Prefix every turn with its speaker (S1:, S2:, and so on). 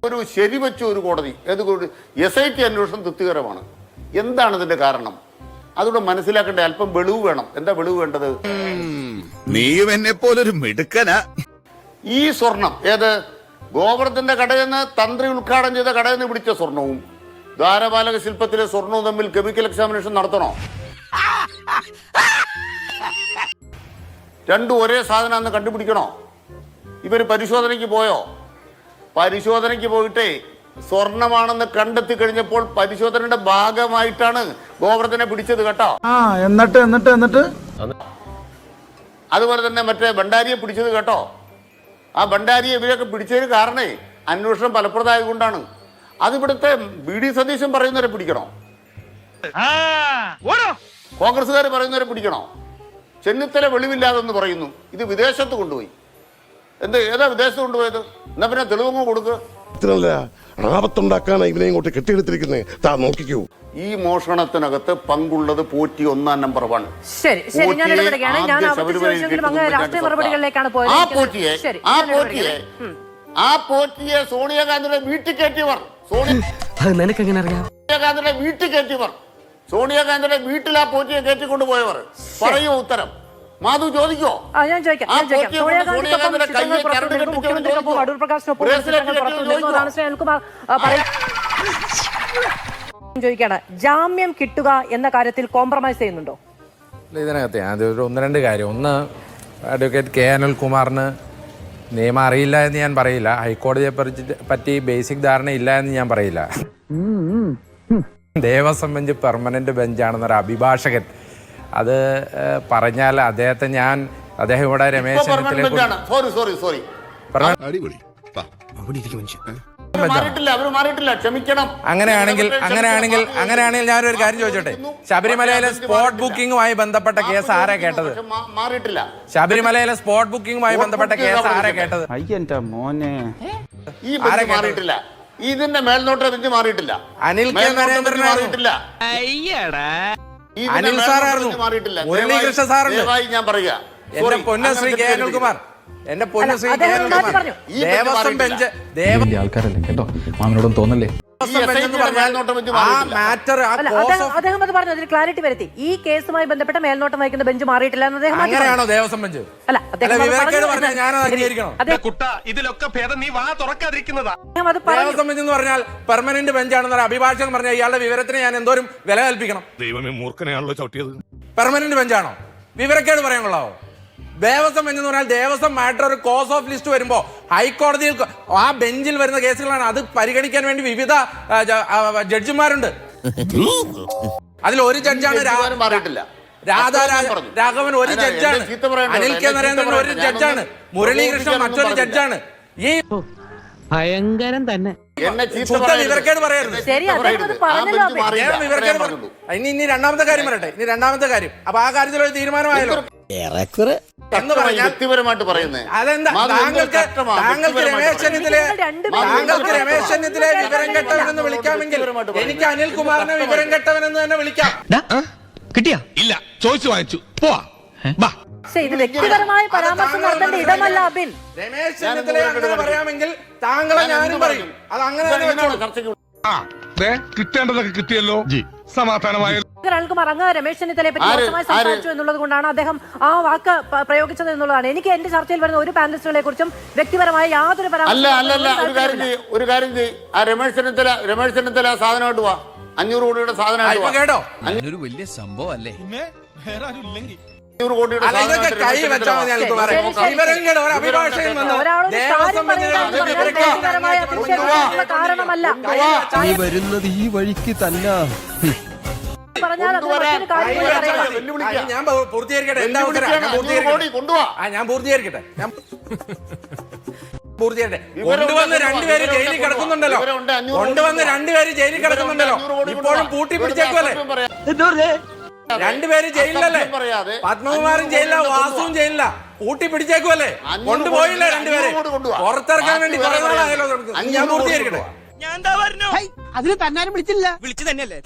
S1: ഒരു ശരിവെച്ച ഒരു കോടതി ഏതുകൊണ്ട് SIT അന്വേഷണം തൃപ്തികരമാണ്. എന്താണ് ഇതിന്റെ കാരണം? അതുകൊണ്ട് മനസ്സിലാക്കേണ്ട അല്പം വെളിവ് വേണം. എന്താ വെളിവ് വേണ്ടത്?
S2: നീയും എന്നെ പോലൊരു മിടുക്കനാ.
S1: ഈ സ്വർണം ഏത് ഗോവർദ്ധന്റെ കടയിൽ നിന്ന് തന്ത്രി ഉദ്ഘാടനം ചെയ്ത കടയിൽ നിന്ന് പിടിച്ച സ്വർണവും ദ്വാരപാലക ശില്പത്തിലെ സ്വർണവും തമ്മിൽ കെമിക്കൽ എക്സാമിനേഷൻ നടത്തണോ? രണ്ടും ഒരേ സാധനം കണ്ടുപിടിക്കണോ? ഇവര് പരിശോധനയ്ക്ക് പോയോ? പരിശോധനയ്ക്ക് പോയിട്ടേ സ്വർണമാണെന്ന് കണ്ടെത്തി കഴിഞ്ഞപ്പോൾ പരിശോധനയുടെ ഭാഗമായിട്ടാണ് ഗോവർദ്ധനെ പിടിച്ചത് കേട്ടോ.
S3: എന്നിട്ട്
S1: അതുപോലെ തന്നെ മറ്റേ ഭണ്ഡാരിയെ പിടിച്ചത് കേട്ടോ. ആ ഭണ്ഡാരിയെ ഇവരൊക്കെ പിടിച്ചതിന് കാരണേ അന്വേഷണം ഫലപ്രദമായത് കൊണ്ടാണ്. അതിവിടുത്തെ BD സതീശൻ പറയുന്നവരെ പിടിക്കണോ? കോൺഗ്രസ്സുകാർ പറയുന്നവരെ പിടിക്കണോ? ചെന്നിത്തല വെളിവില്ലാതെന്ന് പറയുന്നു. ഇത് വിദേശത്ത് കൊണ്ടുപോയി. ഏതാ വിദേശത്ത് കൊണ്ടുപോയത്? എന്നാ പിന്നെ തെളിവങ്ങ് കൊടുക്കുക.
S4: ആപത്തുണ്ടാക്കാനാണ് ഇവനെ ഇങ്ങോട്ട് കെട്ടിയെടുത്തിരിക്കുന്നത്. താ നോക്കിക്കൂ.
S1: ഈ മോഷണത്തിനകത്ത് പങ്കുള്ളത് പോറ്റി 1 നമ്പർ 1. ആ പോറ്റിയെ സോണിയാഗാന്ധിയുടെ വീട്ടിൽ കയറ്റിയവർ. സോണിയാഗാന്ധിയുടെ വീട്ടിൽ കയറ്റിയവർ. സോണിയാഗാന്ധിയുടെ വീട്ടിൽ ആ പോറ്റിയെ കയറ്റിക്കൊണ്ട് പോയവർ. പറയൂ ഉത്തരം. മാധു ചോദിക്കോ?
S5: ചോദിക്കാണ്, ജാമ്യം കിട്ടുക എന്ന കാര്യത്തിൽ കോംപ്രമൈസ് ചെയ്യുന്നുണ്ടോ?
S6: ഇതിനകത്ത് ഒരു 1-2 കാര്യം. ഒന്ന്, അഡ്വക്കേറ്റ് K. അനിൽകുമാറിന് നിയമം അറിയില്ല എന്ന് ഞാൻ പറയില്ല. ഹൈക്കോടതിയെ പറ്റി ബേസിക് ധാരണ ഇല്ല എന്ന് ഞാൻ പറയില്ല. ദേവസ്വം ബെഞ്ച് പെർമനന്റ് ബെഞ്ചാണെന്നൊരു അഭിഭാഷകൻ അത് പറഞ്ഞാൽ അദ്ദേഹം ഇവിടെ രമേശ് അങ്ങനെയാണെങ്കിൽ ഞാനൊരു കാര്യം ചോദിച്ചോട്ടെ. ശബരിമലയിലെ സ്പോട്ട് ബുക്കിംഗുമായി ബന്ധപ്പെട്ട കേസ് ആരാ കേട്ടത്? ശബരിമലയിലെ സ്പോട്ട് ബുക്കിംഗുമായി ബന്ധപ്പെട്ട കേസ് ആരാ കേട്ടത്?
S1: ഇതിന്റെ മേൽനോട്ട ബെഞ്ച് മാറിയിട്ടില്ല.
S6: അനിൽ കെ നരേന്ദ്രൻ മാറിയിട്ടില്ല. അനിൽ സാറായിരുന്നു. മുരളീകൃഷ്ണ സാറുണ്ട്.
S1: ഞാൻ പറയാ
S6: എന്റെ പൊന്നശ്രീ K. അനിൽകുമാർ, എന്റെ പൊന്നശ്രീ K. അനിൽകുമാർ ദേവസ്വം ബെഞ്ച്
S3: ആൾക്കാരല്ലേ കേട്ടോ, മാമനോടൊന്നും തോന്നല്ലേ.
S5: അദ്ദേഹം അത് പറഞ്ഞു, അതിന് ക്ലാരിറ്റി വരുത്തി. ഈ കേസുമായി ബന്ധപ്പെട്ട മേൽനോട്ടം വഹിക്കുന്ന ബെഞ്ച് മാറിയിട്ടില്ല എന്ന് അദ്ദേഹം.
S6: അങ്ങനെയാണോ ദേവസ്വം ബെഞ്ച്?
S5: അല്ല,
S7: ഇതിലൊക്കെ ഭേദം നീ വാ തുറക്കാതിരിക്കുന്നതാ.
S6: ദേവസ്വം ബെഞ്ച് എന്ന് പറഞ്ഞാൽ പെർമനന്റ് ബെഞ്ചാണെന്നൊരു അഭിഭാഷകൻ പറഞ്ഞാൽ ഇയാളുടെ വിവരത്തിന് ഞാൻ എന്തോരം വില കൽപ്പിക്കണം?
S7: ദൈവമേ, മൂർഖനെയാണല്ലോ ചവിട്ടിയത്.
S6: പെർമനന്റ് ബെഞ്ചാണോ? വിവരക്കേട് പറയാൻ കൊള്ളാവോ? ദേവസ്വം ബെഞ്ച് എന്ന് പറഞ്ഞാൽ ദേവസ്വം മാറ്റർ ഒരു കോസ് ഓഫ് ലിസ്റ്റ് വരുമ്പോ ഹൈക്കോടതിയിൽ ആ ബെഞ്ചിൽ വരുന്ന കേസുകളാണ്. അത് പരിഗണിക്കാൻ വേണ്ടി വിവിധ ജഡ്ജിമാരുണ്ട്. അതിൽ ഒരു ജഡ്ജാണ് രാഘവൻ, ഒരു ജഡ്ജാണ് അനിൽ കെ നരേന്ദ്രൻ, ഒരു ജഡ്ജാണ് മുരളീകൃഷ്ണൻ, മറ്റൊരു ജഡ്ജാണ്. ഈ
S8: ഭയങ്കരം തന്നെ
S6: വിവരക്കേട് പറയരുത്. ഇനി രണ്ടാമത്തെ കാര്യം പറയട്ടെ. രണ്ടാമത്തെ കാര്യം, അപ്പൊ ആ കാര്യത്തിൽ ഒരു തീരുമാനമായല്ലോ എന്ന് പറഞ്ഞാൽ
S1: വ്യക്തിപരമായിട്ട് പറയുന്നത്.
S6: അതെന്താ? താങ്കൾക്ക് രമേശ് ചെന്നിത്തല വിവരം കെട്ടവനെന്ന് വിളിക്കാമെങ്കിൽ എനിക്ക് അനിൽകുമാറിനെ വിവരം കെട്ടവനെന്ന് തന്നെ വിളിക്കാം.
S7: കിട്ടിയാ? ഇല്ല, ചോദിച്ചു വാങ്ങിച്ചു. പോവാ.
S5: ഇത് വ്യക്തിപരമായ പരാമർശം നടത്തേണ്ട ഇടമല്ല അബിൻ.
S6: രമേശ് ചെന്നിത്തലയെ അങ്ങനെ പറയാമെങ്കിൽ താങ്കളെ ഞാനും പറയും. അത് അങ്ങനെ തന്നെ വെച്ചോളൂ.
S7: കിട്ടേണ്ടതൊക്കെ കിട്ടിയല്ലോ, സമാധാനമായ.
S5: അനിൽകുമാർ അങ്ങ് രമേശ് ചെന്നിത്തലയെ പറ്റി മോശമായി സംസാരിച്ചു എന്നുള്ളത് കൊണ്ടാണ് അദ്ദേഹം ആ വാക്ക് പ്രയോഗിച്ചത് എന്നുള്ളതാണ്. എനിക്ക് എന്റെ ചർച്ചയിൽ വരുന്ന ഒരു പാനലിസ്റ്റുകളെ കുറിച്ചും വ്യക്തിപരമായ യാതൊരു
S1: അല്ല. ഒരു കാര്യം രമേശ് ചെന്നിത്തല സാധനമായിട്ട് പോവാ. 500 കോടിയുടെ സാധനമായിട്ട്
S6: കേട്ടോ.
S2: ഒരു വലിയ സംഭവം അല്ലേ?
S5: കാരണമല്ല
S3: വരുന്നത് ഈ വഴിക്ക് തന്നെ.
S6: ഞാൻ പൂർത്തീകരിക്കട്ടെ. കൊണ്ടുവന്ന് 2 പേര് ജയിലിൽ കിടക്കുന്നുണ്ടല്ലോ. ഇപ്പോഴും പൂട്ടി പിടിച്ചേക്കുമല്ലേ? 2 പേര് ജയിലിലല്ലേ? പത്മകുമാറും ജയിലില്ല, വാസുവും ജയിലില്ല. പൂട്ടി പിടിച്ചേക്കുമല്ലേ? കൊണ്ടുപോയില്ല 2 പേര്. പുറത്തിറക്കാൻ വേണ്ടി കുറെ നാളായല്ലോ. ഞാൻ പൂർത്തീകരിക്കട്ടെ.
S8: അതിന് തന്നാരും വിളിച്ചില്ല. വിളിച്ചു തന്നെയല്ലേ?